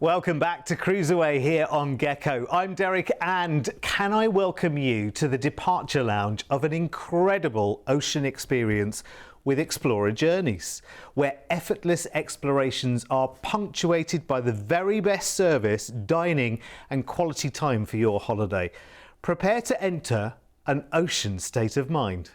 Welcome back to CruiseAway here on Gecko. I'm Derek, and can I welcome you to the departure lounge of an incredible ocean experience with Explora Journeys, where effortless explorations are punctuated by the very best service, dining and quality time for your holiday. Prepare to enter an ocean state of mind.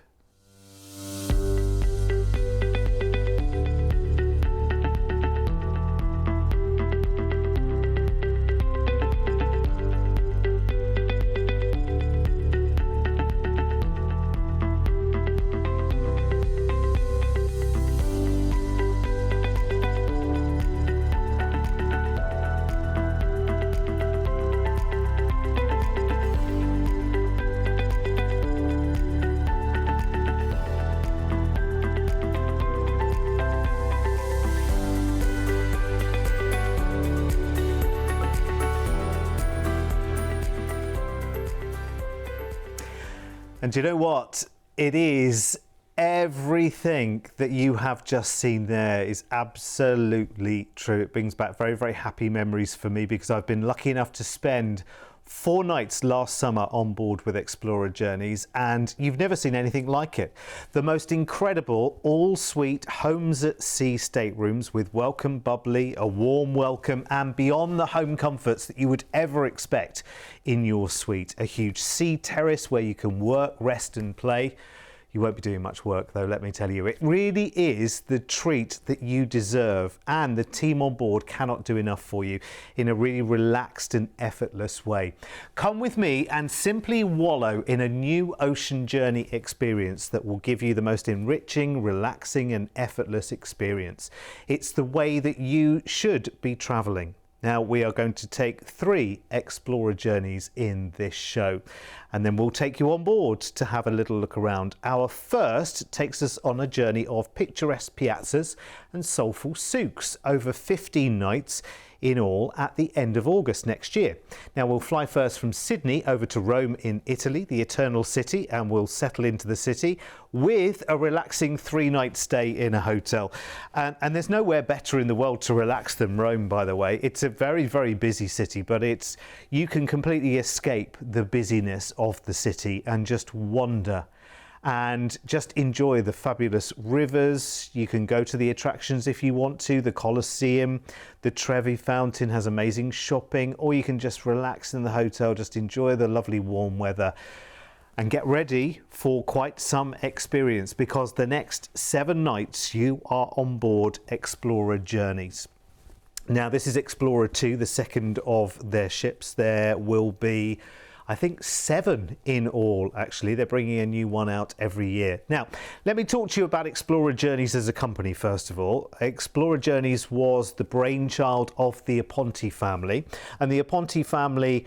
And do you know what? It is everything that you have just seen there is absolutely true. It brings back very, very happy memories for me because I've been lucky enough to spend 4 nights last summer on board with Explora Journeys, and you've never seen anything like it. The most incredible all-suite homes at sea staterooms with welcome bubbly, a warm welcome, and beyond the home comforts that you would ever expect in your suite. A huge sea terrace where you can work, rest and play. You won't be doing much work though, let me tell you. It really is the treat that you deserve, and the team on board cannot do enough for you in a really relaxed and effortless way. Come with me and simply wallow in a new ocean journey experience that will give you the most enriching, relaxing and effortless experience. It's the way that you should be traveling. Now, we are going to take 3 Explora journeys in this show, and then we'll take you on board to have a little look around. Our first takes us on a journey of picturesque piazzas and soulful souks over 15 nights in all at the end of August next year. Now, we'll fly first from Sydney over to Rome in Italy, the Eternal City, and we'll settle into the city with a relaxing 3-night stay in a hotel. And there's nowhere better in the world to relax than Rome, by the way. It's a very, very busy city, but you can completely escape the busyness of the city and just wander and just enjoy the fabulous rivers. You can go to the attractions if you want to. The Colosseum, the Trevi Fountain has amazing shopping, or you can just relax in the hotel, just enjoy the lovely warm weather and get ready for quite some experience, because the next 7 nights you are on board Explora Journeys. Now, this is Explora 2, the second of their ships. There will be, I think, 7 in all, actually. They're bringing a new one out every year. Now, let me talk to you about Explora Journeys as a company, first of all. Explora Journeys was the brainchild of the Aponti family, and the Aponti family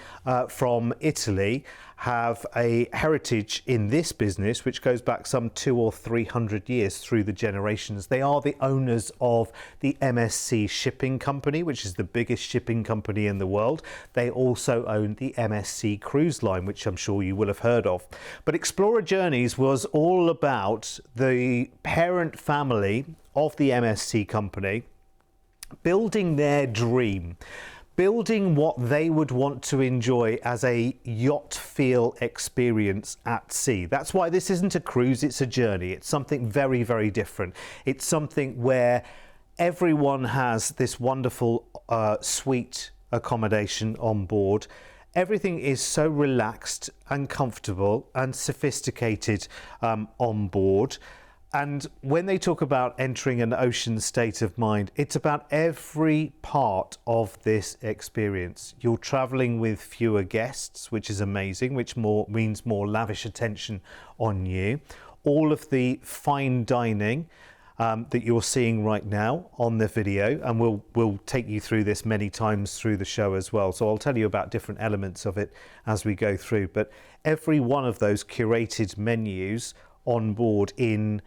from Italy have a heritage in this business which goes back some 200 or 300 years through the generations. They are the owners of the MSC shipping company, which is the biggest shipping company in the world. They also own the MSC cruise line, which I'm sure you will have heard of. But Explora Journeys was all about the parent family of the MSC company building their dream, building what they would want to enjoy as a yacht feel experience at sea. That's why this isn't a cruise, it's a journey. It's something very, very different. It's something where everyone has this wonderful suite accommodation on board. Everything is so relaxed and comfortable and sophisticated on board. And when they talk about entering an ocean state of mind, it's about every part of this experience. You're traveling with fewer guests, which is amazing, which means more lavish attention on you. All of the fine dining that you're seeing right now on the video, and we'll take you through this many times through the show as well. So I'll tell you about different elements of it as we go through. But every one of those curated menus on board in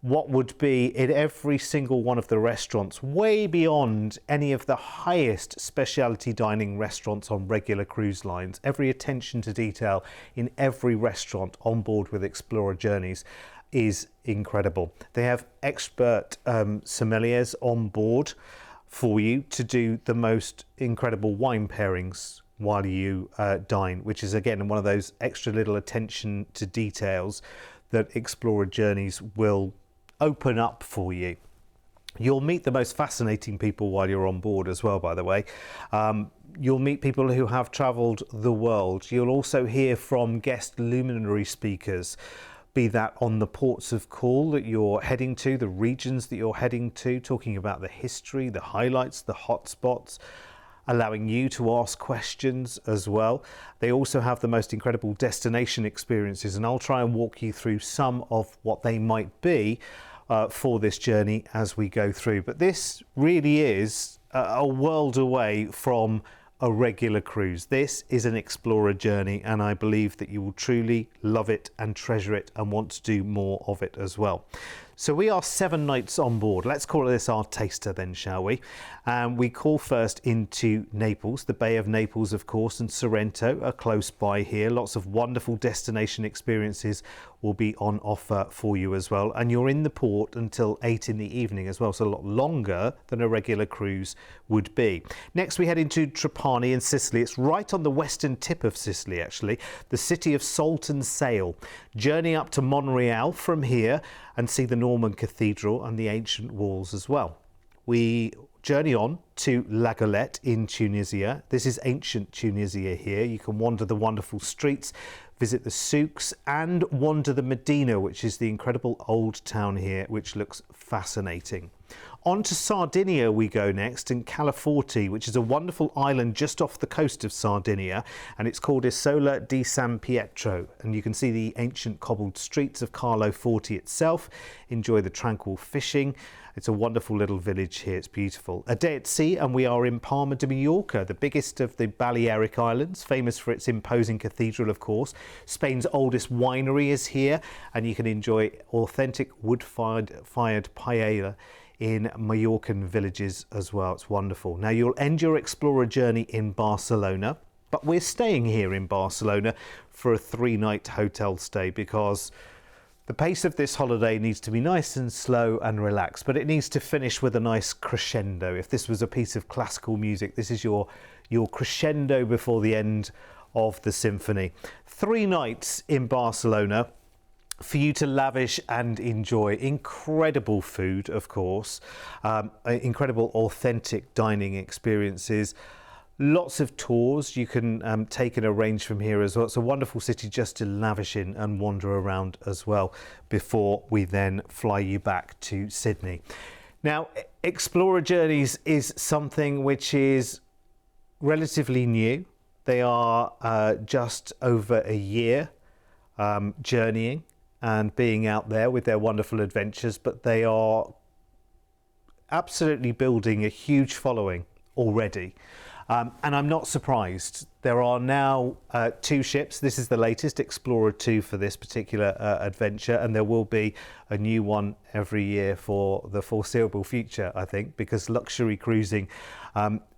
what would be in every single one of the restaurants, way beyond any of the highest specialty dining restaurants on regular cruise lines. Every attention to detail in every restaurant on board with Explora Journeys is incredible. They have expert sommeliers on board for you to do the most incredible wine pairings while you dine, which is again one of those extra little attention to details that Explora journeys will open up for you. You'll meet the most fascinating people while you're on board as well, by the way. You'll meet people who have travelled the world. You'll also hear from guest luminary speakers, be that on the ports of call that you're heading to, the regions that you're heading to, talking about the history, the highlights, the hotspots, allowing you to ask questions as well. They also have the most incredible destination experiences, and I'll try and walk you through some of what they might be for this journey as we go through. But this really is a world away from a regular cruise. This is an Explora journey, and I believe that you will truly love it and treasure it and want to do more of it as well. So we are 7 nights on board. Let's call this our taster then, shall we? We call first into Naples, the Bay of Naples, of course, and Sorrento are close by here. Lots of wonderful destination experiences will be on offer for you as well. And you're in the port until 8 in the evening as well, so a lot longer than a regular cruise would be. Next, we head into Trapani in Sicily. It's right on the western tip of Sicily, actually, the city of salt and sail. Journey up to Monreale from here and see the Norman Cathedral and the ancient walls as well. We journey on to La Galette in Tunisia. This is ancient Tunisia here. You can wander the wonderful streets, visit the souks and wander the Medina, which is the incredible old town here, which looks fascinating. On to Sardinia we go next, and Calaforte, which is a wonderful island just off the coast of Sardinia, and it's called Isola di San Pietro, and you can see the ancient cobbled streets of Carlo Forte itself, enjoy the tranquil fishing. It's a wonderful little village here, it's beautiful. A day at sea and we are in Palma de Mallorca, the biggest of the Balearic Islands, famous for its imposing cathedral of course. Spain's oldest winery is here, and you can enjoy authentic wood-fired paella in Mallorcan villages as well. It's wonderful. Now you'll end your Explora journey in Barcelona, but we're staying here in Barcelona for a 3-night hotel stay because the pace of this holiday needs to be nice and slow and relaxed, but it needs to finish with a nice crescendo. If this was a piece of classical music, this is your crescendo before the end of the symphony. 3 nights in Barcelona for you to lavish and enjoy. Incredible food, of course, incredible authentic dining experiences, lots of tours you can take and arrange from here as well. It's a wonderful city just to lavish in and wander around as well before we then fly you back to Sydney. Now, Explora Journeys is something which is relatively new. They are just over a year journeying and being out there with their wonderful adventures, but they are absolutely building a huge following already. And I'm not surprised. There are now 2 ships. This is the latest, Explora 2 for this particular adventure, and there will be a new one every year for the foreseeable future, I think, because luxury cruising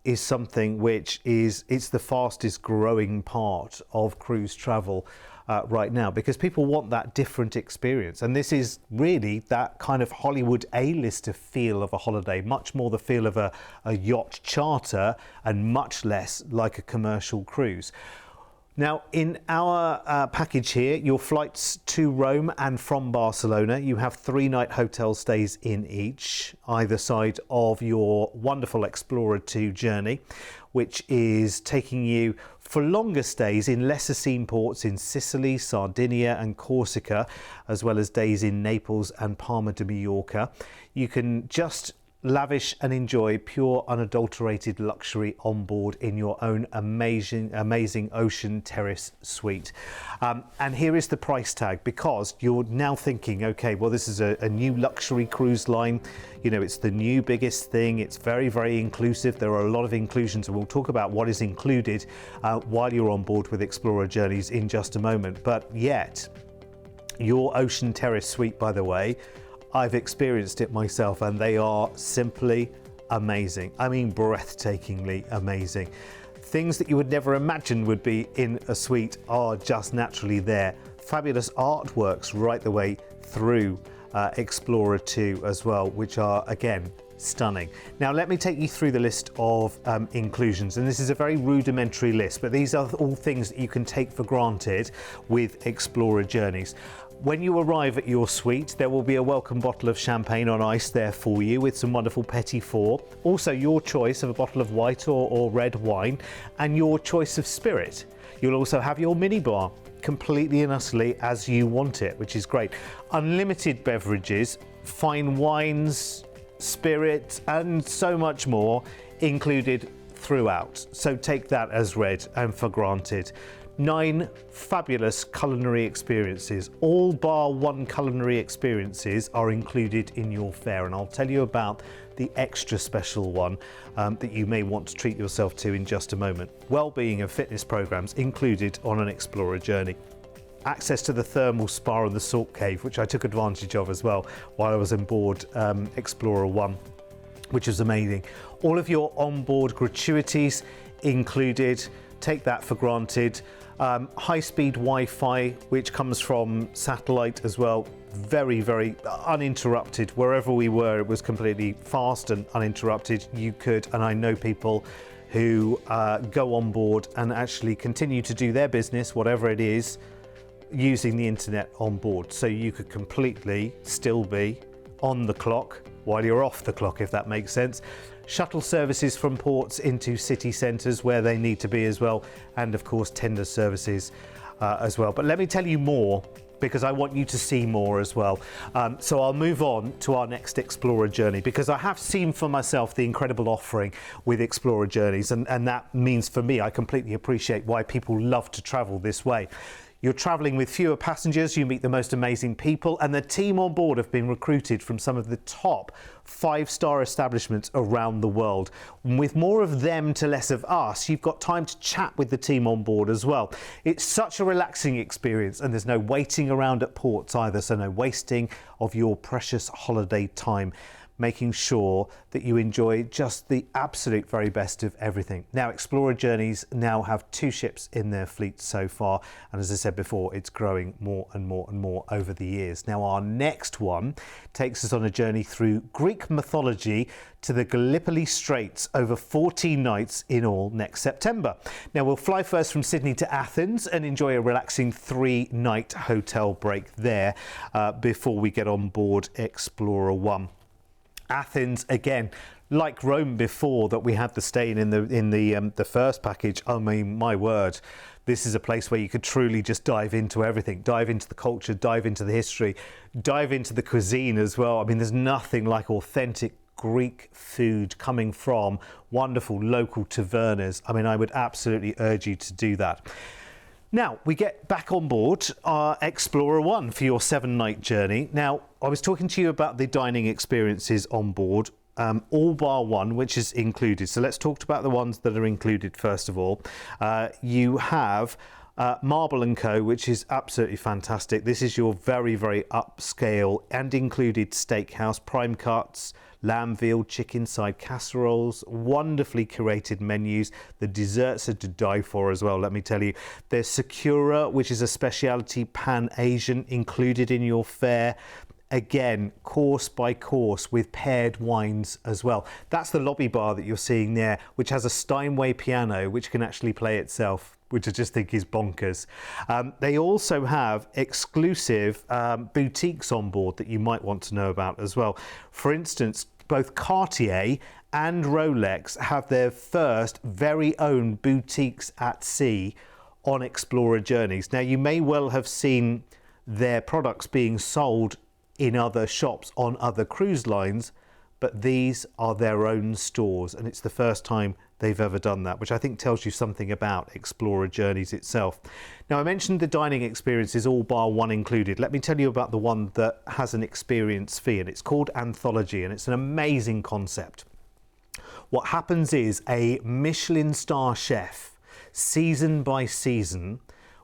is something which it's the fastest growing part of cruise travel right now, because people want that different experience, and this is really that kind of Hollywood A-lister feel of a holiday, much more the feel of a yacht charter and much less like a commercial cruise. Now, in our package here, your flights to Rome and from Barcelona, you have 3-night hotel stays in each, either side of your wonderful Explora 2 journey, which is taking you for longer stays in lesser seen ports in Sicily, Sardinia and Corsica, as well as days in Naples and Palma de Mallorca. You can just lavish and enjoy pure unadulterated luxury on board in your own amazing ocean terrace suite. And here is the price tag, because you're now thinking, okay, well, this is a new luxury cruise line, you know, it's the new biggest thing, it's very, very inclusive, there are a lot of inclusions, and we'll talk about what is included while you're on board with Explora Journeys in just a moment. But yet your ocean terrace suite, by the way, I've experienced it myself, and they are simply amazing. I mean, breathtakingly amazing. Things that you would never imagine would be in a suite are just naturally there. Fabulous artworks right the way through Explora 2 as well, which are, again, stunning. Now let me take you through the list of inclusions, and this is a very rudimentary list, but these are all things that you can take for granted with Explora Journeys. When you arrive at your suite, there will be a welcome bottle of champagne on ice there for you with some wonderful petit four. Also your choice of a bottle of white or red wine and your choice of spirit. You'll also have your minibar completely and utterly as you want it, which is great. Unlimited beverages, fine wines, spirit and so much more included throughout. So take that as read and for granted. 9 fabulous culinary experiences, all bar one culinary experiences are included in your fare, and I'll tell you about the extra special one that you may want to treat yourself to in just a moment. Wellbeing and fitness programs included on an Explora journey. Access to the thermal spa and the salt cave, which I took advantage of as well while I was on board Explora 1, which was amazing. All of your onboard gratuities included, take that for granted. High-speed Wi-Fi, which comes from satellite as well, very, very uninterrupted. Wherever we were, it was completely fast and uninterrupted. You could, and I know people who go on board and actually continue to do their business, whatever it is, using the internet on board. So you could completely still be on the clock while you're off the clock, if that makes sense. Shuttle services from ports into city centres where they need to be as well, and of course tender services as well. But let me tell you more, because I want you to see more as well. So I'll move on to our next Explora journey, because I have seen for myself the incredible offering with Explora Journeys, and that means for me, I completely appreciate why people love to travel this way. You're travelling with fewer passengers, you meet the most amazing people, and the team on board have been recruited from some of the top 5-star establishments around the world. And with more of them to less of us, you've got time to chat with the team on board as well. It's such a relaxing experience, and there's no waiting around at ports either, so no wasting of your precious holiday time, making sure that you enjoy just the absolute very best of everything. Now, Explora Journeys now have 2 ships in their fleet so far, and as I said before, it's growing more and more and more over the years. Now, our next one takes us on a journey through Greek mythology to the Gallipoli Straits over 14 nights in all next September. Now, we'll fly first from Sydney to Athens and enjoy a relaxing 3-night hotel break there before we get on board Explora 1. Athens, again, like Rome before that we had the stay in the first package. I mean, my word, this is a place where you could truly just dive into everything, dive into the culture, dive into the history, dive into the cuisine as well. I mean, there's nothing like authentic Greek food coming from wonderful local tavernas. I mean, I would absolutely urge you to do that. Now, we get back on board our Explora 1 for your 7-night journey. Now, I was talking to you about the dining experiences on board, all bar one, which is included. So let's talk about the ones that are included first of all. You have Marble & Co., which is absolutely fantastic. This is your very, very upscale and included steakhouse, prime cuts, lamb, veal, chicken side casseroles, wonderfully curated menus. The desserts are to die for as well, let me tell you. There's Sakura, which is a specialty Pan-Asian included in your fare. Again, course by course with paired wines as well. That's the lobby bar that you're seeing there, which has a Steinway piano, which can actually play itself, which I just think is bonkers. They also have exclusive boutiques on board that you might want to know about as well. For instance, both Cartier and Rolex have their first very own boutiques at sea on Explora Journeys. Now, you may well have seen their products being sold in other shops on other cruise lines, but these are their own stores, and it's the first time they've ever done that, which I think tells you something about Explora Journeys itself. Now, I mentioned the dining experiences, all bar one included. Let me tell you about the one that has an experience fee, and it's called Anthology, and it's an amazing concept. What happens is a Michelin star chef, season by season,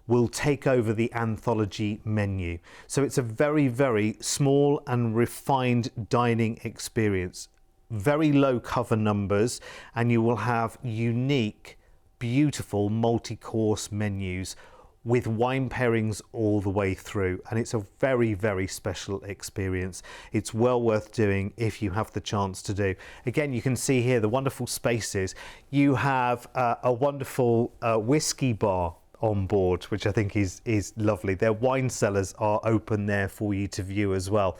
will take over the Anthology menu. So it's a very, very small and refined dining experience. Very low cover numbers, and you will have unique, beautiful multi-course menus. with wine pairings all the way through, and it's a very, very special experience. It's well worth doing if you have the chance to do. Again, you can see here the wonderful spaces. You have a wonderful whiskey bar on board, which I think is lovely. Their wine cellars are open there for you to view as well.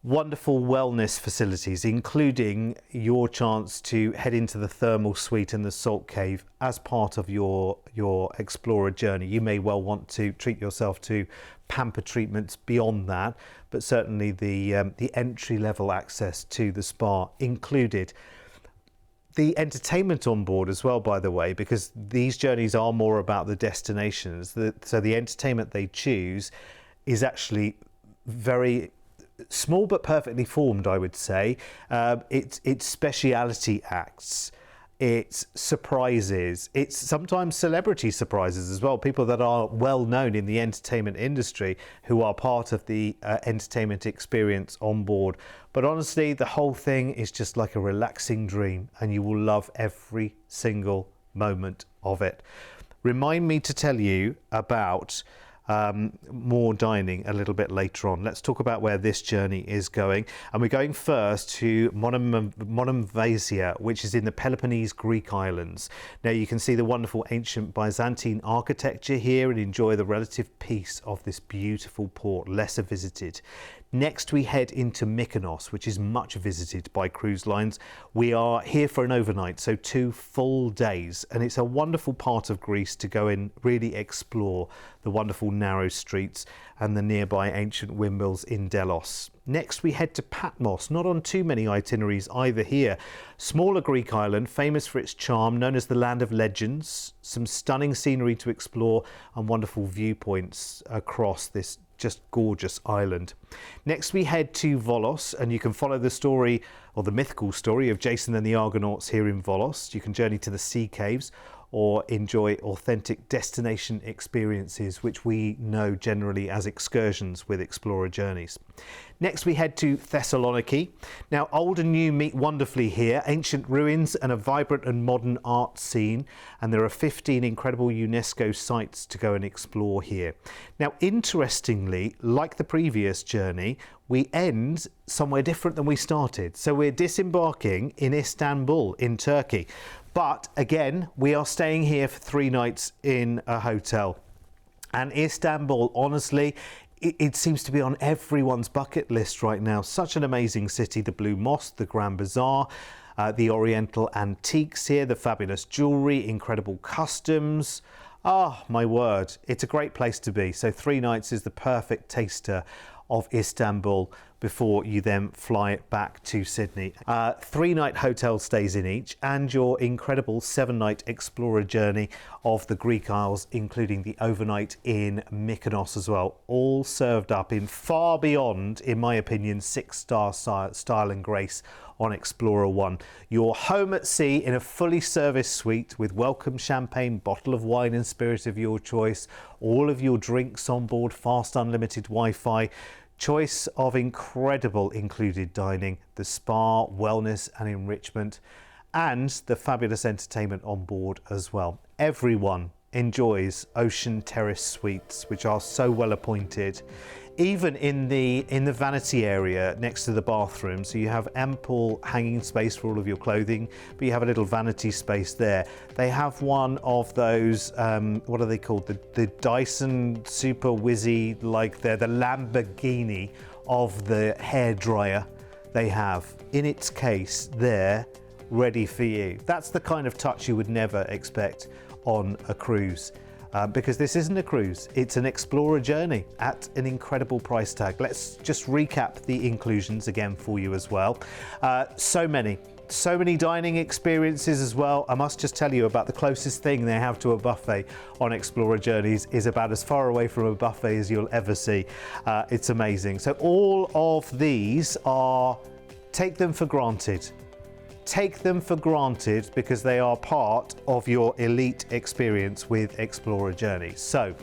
Wonderful wellness facilities, including your chance to head into the thermal suite and the salt cave as part of your Explora journey. You may well want to treat yourself to pamper treatments beyond that, but certainly the entry level access to the spa included. The entertainment on board as well, by the way, because these journeys are more about the destinations. So the entertainment they choose is actually very small but perfectly formed, I would say. It's speciality acts, it's surprises, it's sometimes celebrity surprises as well, people that are well known in the entertainment industry who are part of the entertainment experience on board. But honestly, the whole thing is just like a relaxing dream, and you will love every single moment of it. Remind me to tell you about more dining a little bit later on. Let's talk about where this journey is going, and we're going first to Monemvasia, which is in the Peloponnese Greek islands. Now you can see the wonderful ancient Byzantine architecture here and enjoy the relative peace of this beautiful port, lesser visited. Next we head into Mykonos, which is much visited by cruise lines. We are here for an overnight, so 2 full days, and it's a wonderful part of Greece to go and really explore the wonderful narrow streets and the nearby ancient windmills in Delos. Next we head to Patmos, not on too many itineraries either here. Smaller Greek island, famous for its charm, known as the land of legends, some stunning scenery to explore and wonderful viewpoints across this just gorgeous island. Next we head to Volos, and you can follow the story, or the mythical story, of Jason and the Argonauts here in Volos. You can journey to the sea caves or enjoy authentic destination experiences, which we know generally as excursions with Explora journeys. Next we head to Thessaloniki. Now old and new meet wonderfully here, ancient ruins and a vibrant and modern art scene, and there are 15 incredible UNESCO sites to go and explore here. Now interestingly, like the previous journey, we end somewhere different than we started. So we're disembarking in Istanbul in Turkey. But again, we are staying here for 3 nights in a hotel. And Istanbul, honestly, it seems to be on everyone's bucket list right now. Such an amazing city, the Blue Mosque, the Grand Bazaar, the Oriental antiques here, the fabulous jewellery, incredible customs. Ah, my word, it's a great place to be. So 3 nights is the perfect taster of Istanbul before you then fly it back to Sydney. 3-night hotel stays in each, and your incredible 7-night Explora journey of the Greek Isles, including the overnight in Mykonos as well, all served up in far beyond, in my opinion, 6-star style and grace on Explora One. You're home at sea in a fully serviced suite with welcome champagne, bottle of wine and spirit of your choice, all of your drinks on board, fast unlimited Wi-Fi, choice of incredible included dining, the spa, wellness and enrichment, and the fabulous entertainment on board as well. Everyone enjoys ocean terrace suites, which are so well appointed, even in the vanity area next to the bathroom. So you have ample hanging space for all of your clothing, but you have a little vanity space there. They have one of those, what are they called? The Dyson Super Wizzy, like they're the Lamborghini of the hairdryer they have in its case there, ready for you. That's the kind of touch you would never expect on a cruise. Because this isn't a cruise, it's an Explora journey at an incredible price tag. Let's just recap the inclusions again for you as well. So many dining experiences as well. I must just tell you about the closest thing they have to a buffet on Explora journeys is about as far away from a buffet as you'll ever see. It's amazing. So all of these are, take them for granted. Take them for granted because they are part of your elite experience with Explora journeys. So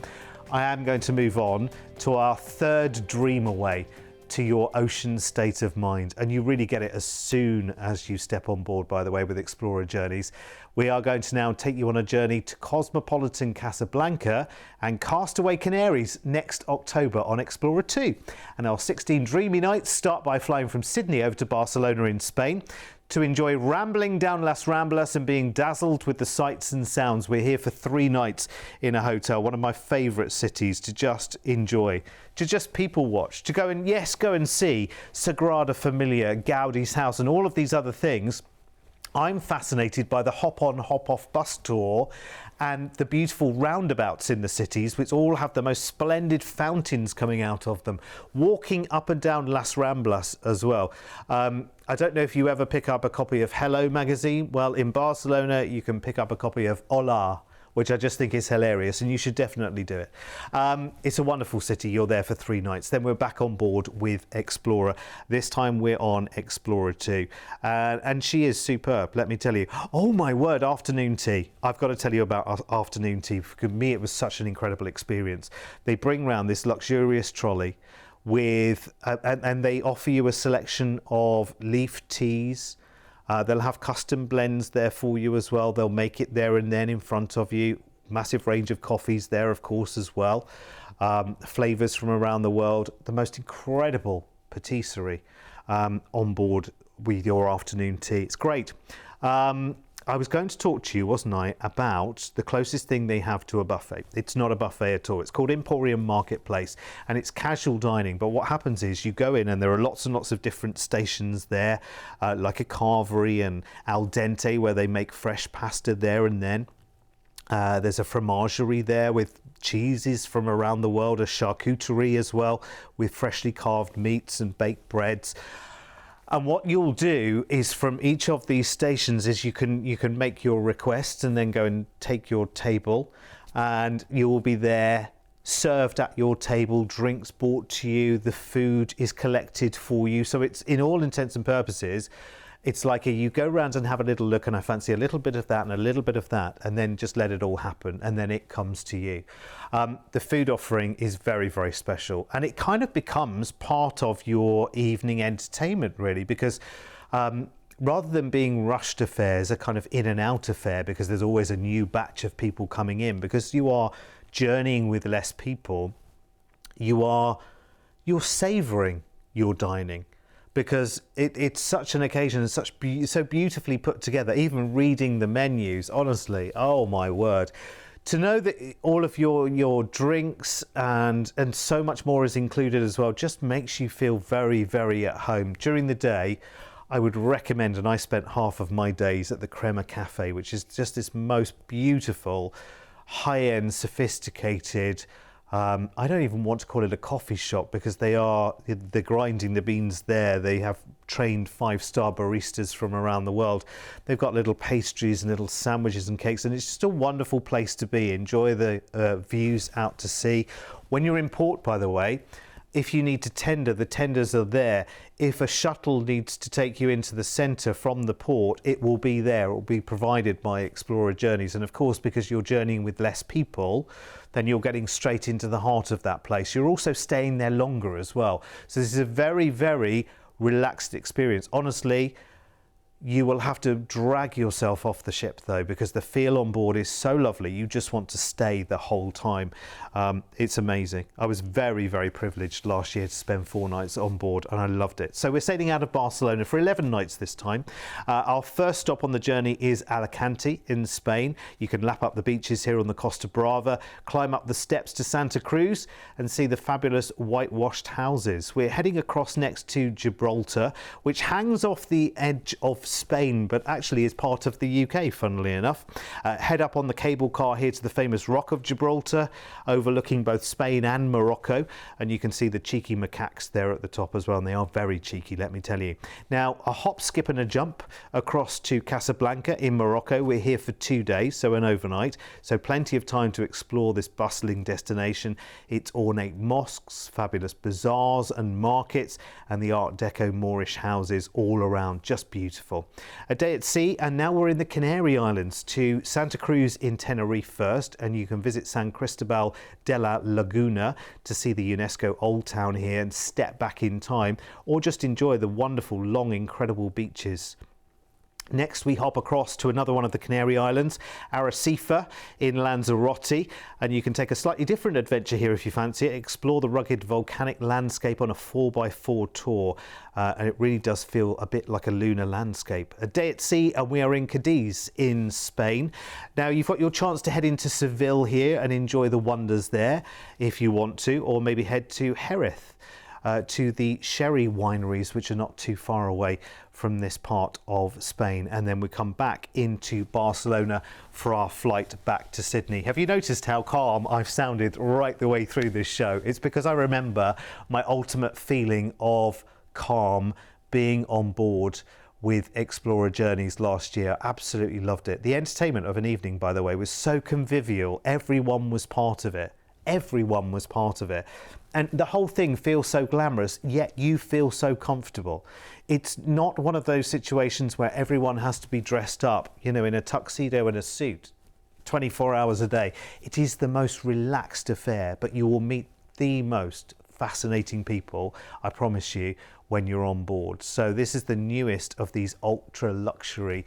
I am going to move on to our third dream away. to your ocean state of mind, and you really get it as soon as you step on board, by the way, with Explora Journeys. We are going to now take you on a journey to cosmopolitan Casablanca and Castaway Canaries next October on Explora 2. And our 16 dreamy nights start by flying from Sydney over to Barcelona in Spain to enjoy rambling down Las Ramblas and being dazzled with the sights and sounds. We're here for 3 nights in a hotel, one of my favourite cities to just enjoy, to just people watch, to go and, yes, go and see Sagrada Familia, Gaudi's house and all of these other things. I'm fascinated by the hop-on, hop-off bus tour and the beautiful roundabouts in the cities, which all have the most splendid fountains coming out of them. Walking up and down Las Ramblas as well. I don't know if you ever pick up a copy of Hello magazine. Well, in Barcelona, you can pick up a copy of Hola, which I just think is hilarious, and you should definitely do it. It's a wonderful city. You're there for 3 nights. Then we're back on board with Explora. This time we're on Explora 2. And she is superb, let me tell you. Oh my word, afternoon tea. I've got to tell you about afternoon tea. For me, it was such an incredible experience. They bring round this luxurious trolley with, and they offer you a selection of leaf teas. They'll have custom blends there for you as well. They'll make it there and then in front of you. Massive range of coffees there, of course, as well. Flavours from around the world. The most incredible patisserie on board with your afternoon tea. It's great. I was going to talk to you, wasn't I, about the closest thing they have to a buffet. It's not a buffet at all. It's called Emporium Marketplace, and it's casual dining. But what happens is you go in and there are lots and lots of different stations there, like a carvery and al dente, where they make fresh pasta there and then. There's a fromagerie there with cheeses from around the world, a charcuterie as well, with freshly carved meats and baked breads. And what you'll do is from each of these stations is you can make your requests and then go and take your table, and you will be there served at your table, drinks brought to you, the food is collected for you. So it's, in all intents and purposes, it's like you go around and have a little look and I fancy a little bit of that and a little bit of that, and then just let it all happen, and then it comes to you. The food offering is very, very special, and it kind of becomes part of your evening entertainment, really, because rather than being rushed affairs, a kind of in and out affair, because there's always a new batch of people coming in, because you are journeying with less people, you're savouring your dining. Because it's such an occasion and so beautifully put together. Even reading the menus, honestly, oh my word. To know that all of your drinks and so much more is included as well just makes you feel very, very at home. During the day, I would recommend, and I spent half of my days at the Crema Cafe, which is just this most beautiful, high-end, sophisticated, I don't even want to call it a coffee shop, because they're grinding the beans there. They have trained 5-star baristas from around the world. They've got little pastries and little sandwiches and cakes, and it's just a wonderful place to be. Enjoy the views out to sea. When you're in port, by the way, if you need to tender, the tenders are there. If a shuttle needs to take you into the centre from the port, it will be there. It will be provided by Explora Journeys. And of course, because you're journeying with less people, then you're getting straight into the heart of that place. You're also staying there longer as well. So this is a very, very relaxed experience. Honestly, you will have to drag yourself off the ship though, because the feel on board is so lovely. You just want to stay the whole time. It's amazing. I was very, very privileged last year to spend 4 nights on board, and I loved it. So we're sailing out of Barcelona for 11 nights this time. Our first stop on the journey is Alicante in Spain. You can lap up the beaches here on the Costa Brava, climb up the steps to Santa Cruz and see the fabulous whitewashed houses. We're heading across next to Gibraltar, which hangs off the edge of Spain, but actually is part of the UK, funnily enough. Head up on the cable car here to the famous Rock of Gibraltar, overlooking both Spain and Morocco, and you can see the cheeky macaques there at the top as well, and they are very cheeky, let me tell you. Now, a hop, skip and a jump across to Casablanca in Morocco. We're here for 2 days, so an overnight, so plenty of time to explore this bustling destination. Its ornate mosques, fabulous bazaars and markets, and the Art Deco Moorish houses all around, just beautiful. beautiful. A day at sea, and now we're in the Canary Islands to Santa Cruz in Tenerife first, and you can visit San Cristobal de la Laguna to see the UNESCO Old Town here and step back in time, or just enjoy the wonderful, long, incredible beaches. Next, we hop across to another one of the Canary Islands, Arrecife in Lanzarote, and you can take a slightly different adventure here if you fancy it. Explore the rugged volcanic landscape on a 4x4 tour, and it really does feel a bit like a lunar landscape. A day at sea, and we are in Cadiz in Spain. Now, you've got your chance to head into Seville here and enjoy the wonders there if you want to, or maybe head to Jerez. To the sherry wineries, which are not too far away from this part of Spain. And then we come back into Barcelona for our flight back to Sydney. Have you noticed how calm I've sounded right the way through this show? It's because I remember my ultimate feeling of calm being on board with Explora Journeys last year. Absolutely loved it. The entertainment of an evening, by the way, was so convivial. Everyone was part of it. Everyone was part of it. And the whole thing feels so glamorous, yet you feel so comfortable. It's not one of those situations where everyone has to be dressed up, you know, in a tuxedo and a suit 24 hours a day. It is the most relaxed affair, but you will meet the most fascinating people, I promise you, when you're on board. So this is the newest of these ultra luxury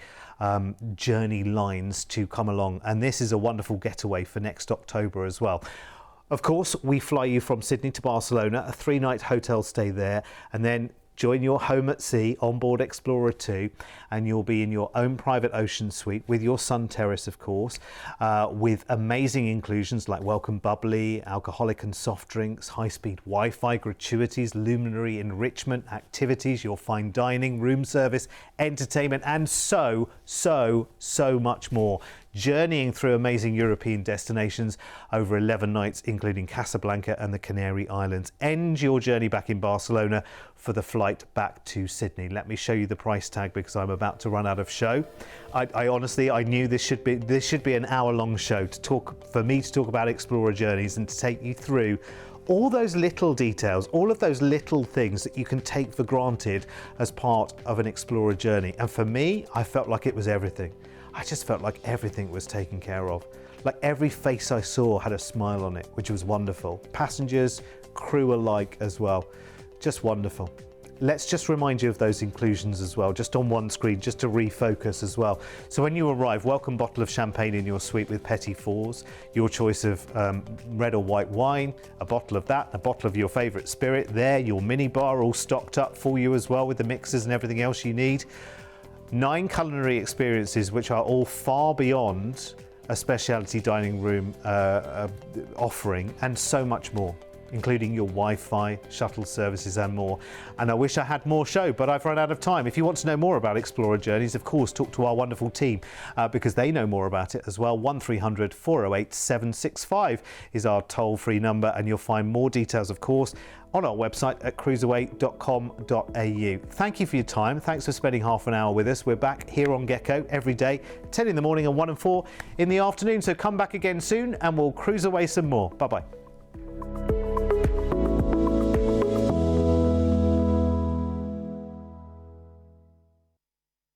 journey lines to come along. And this is a wonderful getaway for next October as well. Of course, we fly you from Sydney to Barcelona, a 3-night hotel stay there, and then join your home at sea on board Explora 2, and you'll be in your own private ocean suite with your sun terrace, of course, with amazing inclusions like welcome bubbly, alcoholic and soft drinks, high-speed Wi-Fi, gratuities, luminary enrichment, activities, your fine dining, room service, entertainment, and so much more. Journeying through amazing European destinations over 11 nights, including Casablanca and the Canary Islands. End your journey back in Barcelona for the flight back to Sydney. Let me show you the price tag because I'm about to run out of show. I honestly knew this should be an hour-long show for me to talk about Explora Journeys and to take you through all those little details, all of those little things that you can take for granted as part of an Explora journey. And for me, I felt like it was everything. I just felt like everything was taken care of. Like every face I saw had a smile on it, which was wonderful. Passengers, crew alike as well. Just wonderful. Let's just remind you of those inclusions as well, just on one screen, just to refocus as well. So when you arrive, welcome bottle of champagne in your suite with petit fours, your choice of red or white wine, a bottle of that, a bottle of your favourite spirit there, your mini bar all stocked up for you as well with the mixers and everything else you need. 9 culinary experiences which are all far beyond a specialty dining room offering, and so much more, including your Wi-Fi, shuttle services and more. And I wish I had more show, but I've run out of time. If you want to know more about Explora Journeys, of course, talk to our wonderful team because they know more about it as well. 1300 408 765 is our toll-free number, and you'll find more details, of course, on our website at cruiseaway.com.au. Thank you for your time. Thanks for spending half an hour with us. We're back here on Gecko every day, 10 in the morning and 1 and 4 in the afternoon. So come back again soon and we'll cruise away some more. Bye-bye.